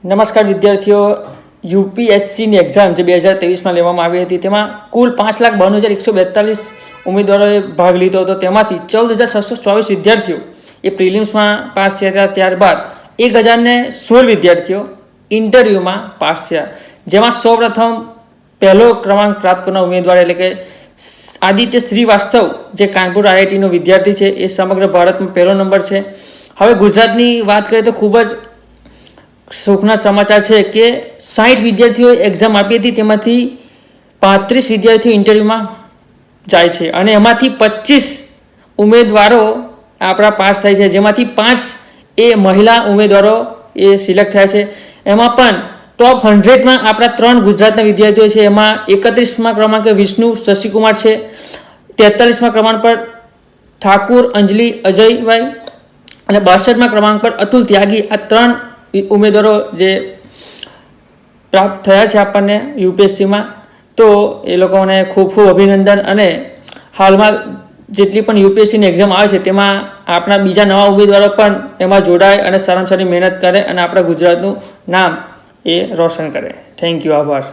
નમસ્કાર વિદ્યાર્થીઓ, યુપીએસસીની એક્ઝામ જે 2023માં લેવામાં આવી હતી તેમાં કુલ 5,92,142 ઉમેદવારોએ ભાગ લીધો હતો. તેમાંથી 14,624 વિદ્યાર્થીઓ એ પ્રિલિમ્સમાં પાસ થયા હતા. ત્યારબાદ 1,016 વિદ્યાર્થીઓ ઇન્ટરવ્યૂમાં પાસ થયા, જેમાં સૌપ્રથમ પહેલો ક્રમાંક પ્રાપ્ત કરનાર ઉમેદવાર એટલે કે આદિત્ય શ્રીવાસ્તવ જે કાનપુર આઈઆઈટીનો વિદ્યાર્થી છે, એ સમગ્ર ભારતમાં પહેલો નંબર છે. હવે ગુજરાતની વાત કરીએ તો ખૂબ જ સુખના સમાચાર છે કે 60 વિદ્યાર્થીઓએ એક્ઝામ આપી હતી, તેમાંથી 35 વિદ્યાર્થીઓ ઇન્ટરવ્યૂમાં જાય છે અને એમાંથી 25 ઉમેદવારો આપણા પાસ થાય છે, જેમાંથી 5 એ મહિલા ઉમેદવારો એ સિલેક્ટ થયા છે. એમાં પણ ટોપ 100માં આપણા 3 ગુજરાતના વિદ્યાર્થીઓ છે. એમાં 31મા ક્રમાંકે વિષ્ણુ શશિકુમાર છે, 43મા ક્રમાંક પર ઠાકુર અંજલિ અજયભાઈ અને 62મા ક્રમાંક પર અતુલ ત્યાગી. આ 3 ઉમેદવારો જે પ્રાપ્ત થયા છે આપણને યુપીએસસીમાં, તો એ લોકોને ખૂબ ખૂબ અભિનંદન. અને હાલમાં જેટલી પણ યુપીએસસીની એક્ઝામ આવે છે તેમાં આપણા બીજા નવા ઉમેદવારો પણ એમાં જોડાય અને સારામાં સારી મહેનત કરે અને આપણા ગુજરાતનું નામ એ રોશન કરે. થેન્ક યુ, આભાર.